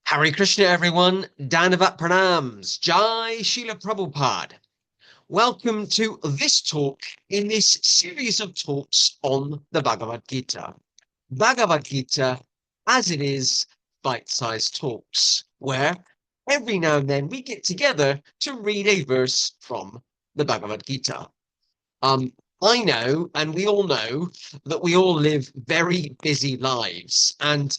Hare Krishna, everyone. Dandavat Pranams. Jai Srila Prabhupada. Welcome to this talk in this series of talks on the Bhagavad Gita. Bhagavad Gita, as it is, bite-sized talks, where every now and then we get together to read a verse from the Bhagavad Gita. I know, and we all know, that we all live very busy lives. And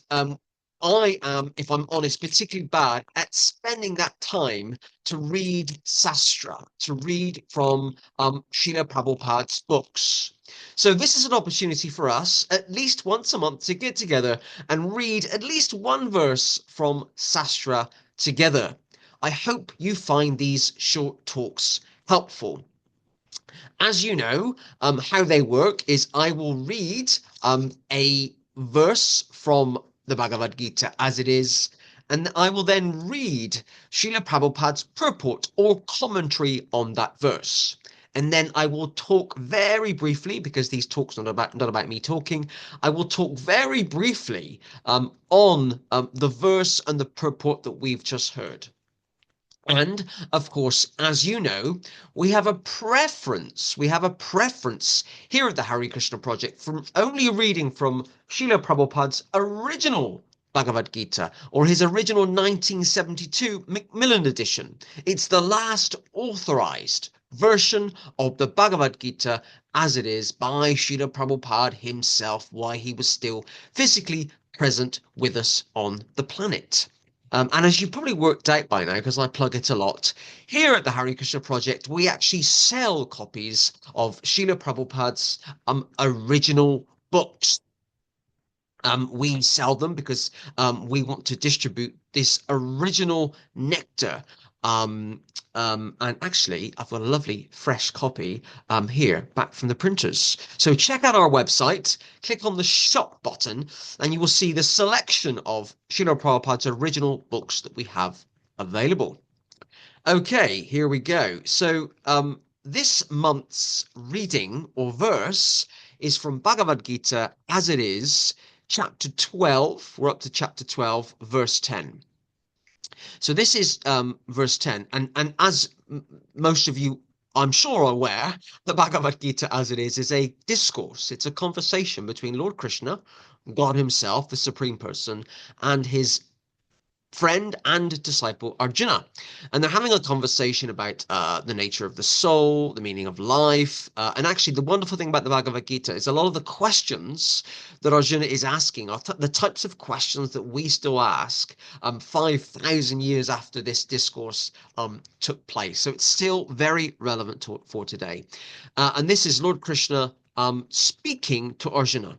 I am, if I'm honest, particularly bad at spending that time to read Sastra, to read from Srila Prabhupada's books. So this is an opportunity for us, at least once a month, to get together and read at least one verse from Sastra together. I hope you find these short talks helpful. As you know, how they work is I will read a verse from the Bhagavad Gita as it is, and I will then read Srila Prabhupada's purport or commentary on that verse. And then I will talk very briefly, because these talks are not about me talking. I will talk very briefly on the verse and the purport that we've just heard. And of course, as you know, we have a preference. We have a preference here at the Hare Krishna Project from only reading from Srila Prabhupada's original Bhagavad Gita, or his original 1972 Macmillan edition. It's the last authorized version of the Bhagavad Gita as it is by Srila Prabhupada himself while he was still physically present with us on the planet. And as you probably worked out by now, because I plug it a lot, here at the Hare Krishna Project, we actually sell copies of Srila Prabhupada's original books. We sell them because we want to distribute this original nectar. And actually, I've got a lovely fresh copy here back from the printers. So check out our website, click on the shop button, and you will see the selection of Srila Prabhupada's original books that we have available. Okay, here we go. So this month's reading or verse is from Bhagavad Gita as it is, chapter 12. We're up to chapter 12, verse 10. So this is verse 10. And as most of you, I'm sure, are aware, the Bhagavad Gita as it is a discourse. It's a conversation between Lord Krishna, God himself, the Supreme Person, and his friend and disciple Arjuna. And they're having a conversation about the nature of the soul, the meaning of life. And actually, the wonderful thing about the Bhagavad Gita is a lot of the questions that Arjuna is asking are the types of questions that we still ask 5,000 years after this discourse took place. So it's still very relevant for today. And this is Lord Krishna speaking to Arjuna.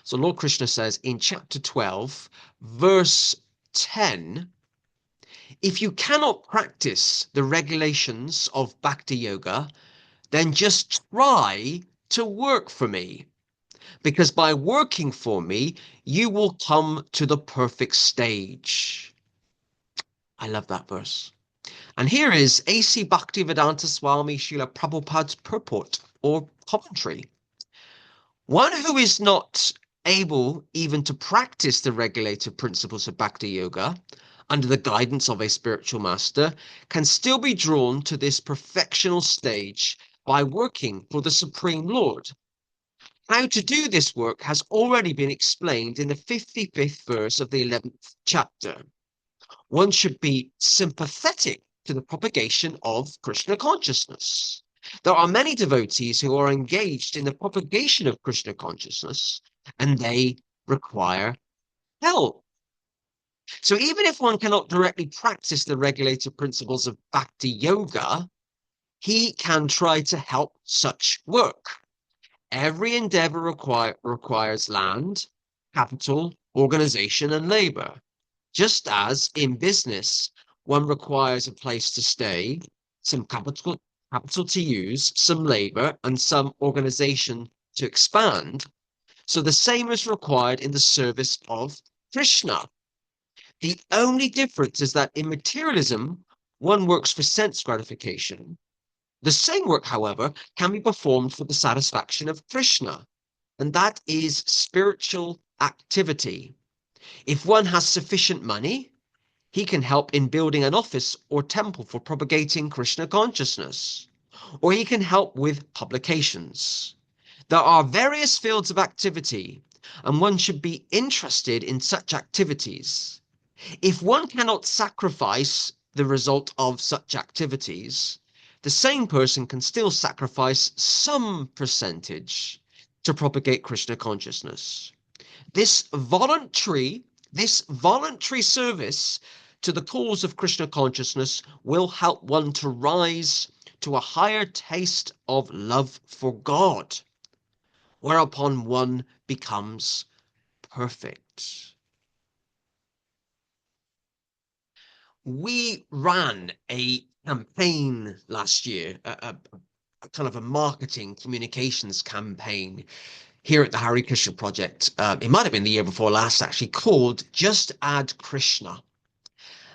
So Lord Krishna says in chapter 12, verse 10, if you cannot practice the regulations of bhakti-yoga, then just try to work for me, because by working for me, you will come to the perfect stage. I love that verse. And here is A.C. Bhaktivedanta Swami Srila Prabhupada's purport or commentary. One who is not able even to practice the regulated principles of Bhakti Yoga under the guidance of a spiritual master can still be drawn to this perfectional stage by working for the Supreme Lord. How to do this work has already been explained in the 55th verse of the 11th chapter. One should be sympathetic to the propagation of Krishna consciousness. There are many devotees who are engaged in the propagation of Krishna consciousness, and they require help. So even if one cannot directly practice the regulated principles of bhakti yoga, he can try to help such work. Every endeavor requires land, capital, organization, and labor. Just as in business, one requires a place to stay, some capital to use, some labor, and some organization to expand. So the same is required in the service of Krishna. The only difference is that in materialism, one works for sense gratification. The same work, however, can be performed for the satisfaction of Krishna, and that is spiritual activity. If one has sufficient money, He can help in building an office or temple for propagating Krishna consciousness, or he can help with publications. There are various fields of activity, and one should be interested in such activities. If one cannot sacrifice the result of such activities, the same person can still sacrifice some percentage to propagate Krishna consciousness. This voluntary, this voluntary service to the cause of Krishna consciousness will help one to rise to a higher taste of love for God, whereupon one becomes perfect. We ran a campaign last year, a kind of a marketing communications campaign here at the Hare Krishna Project. It might have been the year before last, actually, called Just Add Krishna.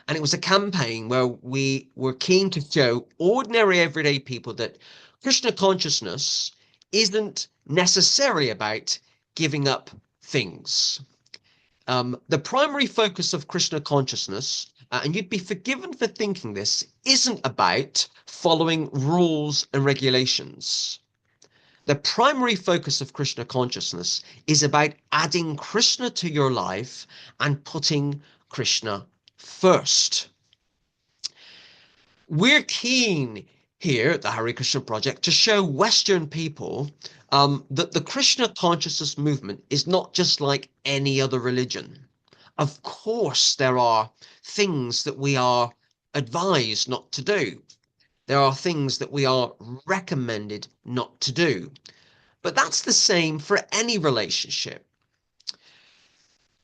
And it was a campaign where we were keen to show ordinary, everyday people that Krishna consciousness isn't necessarily about giving up things. The primary focus of Krishna consciousness, and you'd be forgiven for thinking this, isn't about following rules and regulations. The primary focus of Krishna consciousness is about adding Krishna to your life and putting Krishna first. We're keen here at the Hare Krishna Project to show Western people that the Krishna consciousness movement is not just like any other religion. Of course, there are things that we are advised not to do. There are things that we are recommended not to do. But that's the same for any relationship.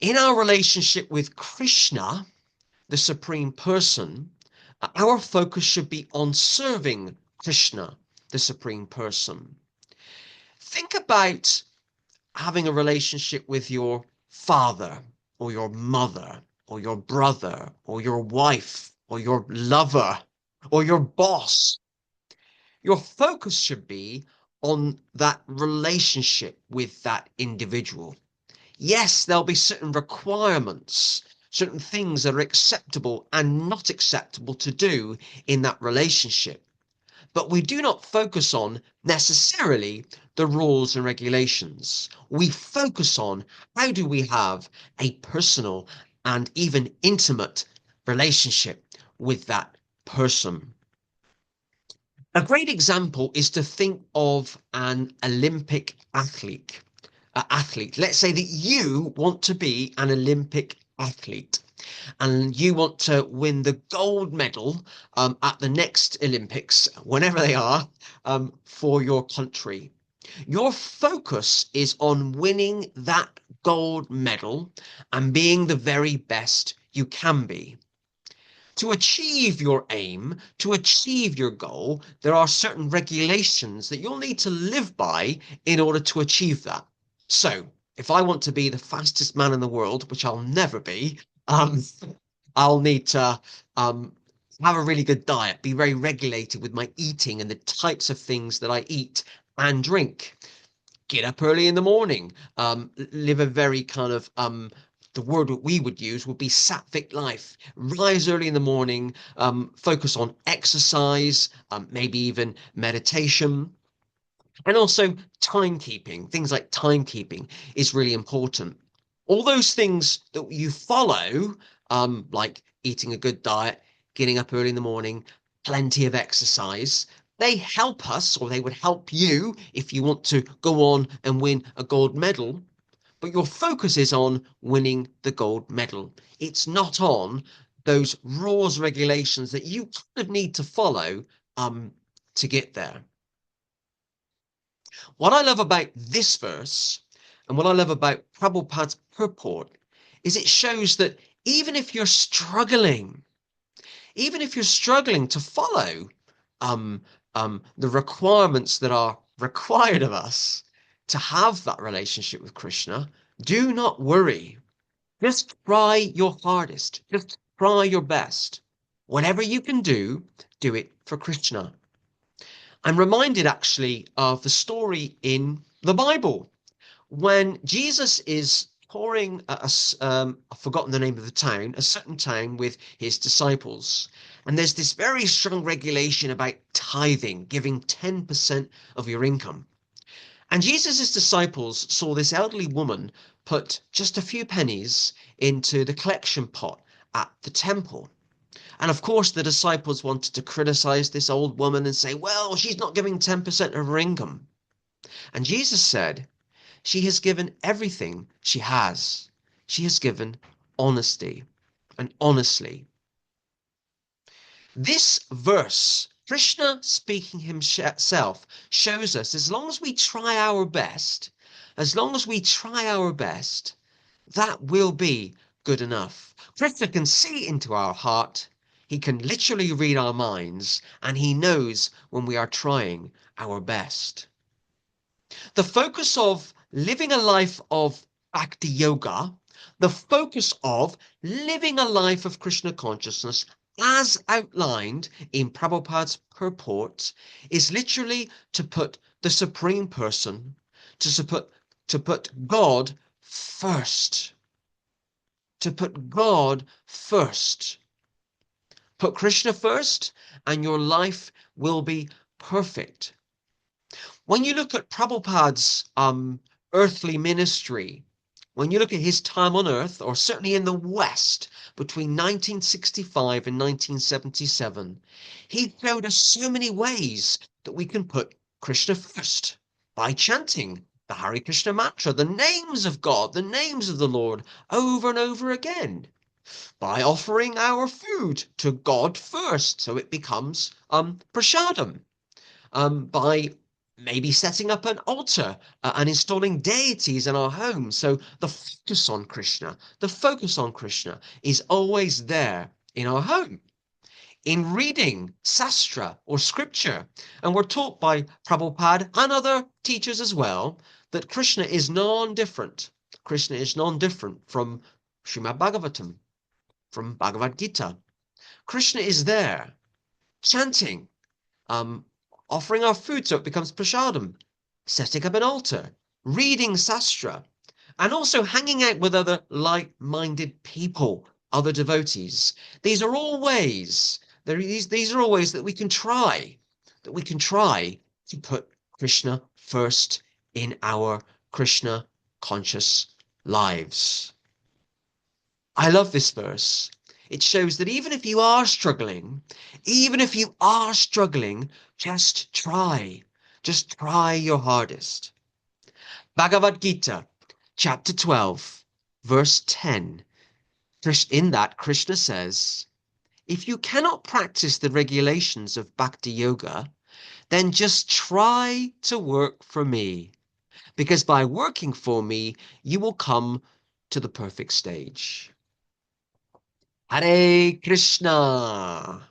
In our relationship with Krishna, the Supreme Person, our focus should be on serving Krishna, the Supreme Person. Think about having a relationship with your father or your mother or your brother or your wife or your lover or your boss. Your focus should be on that relationship with that individual. Yes, there'll be certain requirements, certain things that are acceptable and not acceptable to do in that relationship. But we do not focus on necessarily the rules and regulations. We focus on how do we have a personal and even intimate relationship with that person. A great example is to think of an Olympic athlete. Let's say that you want to be an Olympic athlete and you want to win the gold medal at the next Olympics, whenever they are, for your country. Your focus is on winning that gold medal and being the very best you can be. To achieve your aim, to achieve your goal, there are certain regulations that you'll need to live by in order to achieve that. So, if I want to be the fastest man in the world, which I'll never be, I'll need to have a really good diet, be very regulated with my eating and the types of things that I eat and drink. Get up early in the morning, live a very kind of the word that we would use would be sattvic life. Rise early in the morning, focus on exercise, maybe even meditation, and also timekeeping. Things like timekeeping is really important. All those things that you follow, like eating a good diet, getting up early in the morning, plenty of exercise, they help us, or they would help you if you want to go on and win a gold medal. But your focus is on winning the gold medal. It's not on those rules, regulations that you kind of need to follow to get there. What I love about this verse and what I love about Prabhupada's purport is it shows that even if you're struggling to follow the requirements that are required of us to have that relationship with Krishna, do not worry. Just try your hardest. Just try your best. Whatever you can do it for Krishna. I'm reminded actually of the story in the Bible when Jesus is touring I've forgotten the name of the town, a certain town with his disciples. And there's this very strong regulation about tithing, giving 10% of your income. And Jesus' disciples saw this elderly woman put just a few pennies into the collection pot at the temple. And of course, the disciples wanted to criticize this old woman and say, well, she's not giving 10% of her income. And Jesus said, she has given everything she has. She has given honesty and honestly. This verse, Krishna speaking himself, shows us as long as we try our best, as long as we try our best, that will be good enough. Krishna can see into our heart. He can literally read our minds, and he knows when we are trying our best. The focus of living a life of bhakti-yoga, the focus of living a life of Krishna consciousness, as outlined in Prabhupada's purport, is literally to put the Supreme Person, to put God first. To put God first. Put Krishna first, and your life will be perfect. When you look at Prabhupada's earthly ministry, when you look at his time on earth, or certainly in the West, between 1965 and 1977, he showed us so many ways that we can put Krishna first by chanting the Hare Krishna mantra, the names of God, the names of the Lord, over and over again, by offering our food to God first, so it becomes prasadam, by maybe setting up an altar and installing deities in our home. So the focus on Krishna, is always there in our home, in reading Sastra or scripture. And we're taught by Prabhupada and other teachers as well that Krishna is non-different. Krishna is non-different from Srimad Bhagavatam, from Bhagavad Gita. Krishna is there chanting, um, offering our food so it becomes prasadam, setting up an altar, reading Sastra, and also hanging out with other like-minded people, other devotees. These are all ways, these are all ways that we can try, to put Krishna first in our Krishna conscious lives. I love this verse. It shows that even if you are struggling, just try. Just try your hardest. Bhagavad Gita, chapter 12, verse 10. In that, Krishna says, if you cannot practice the regulations of bhakti yoga, then just try to work for me, because by working for me, you will come to the perfect stage. Hare Krishna.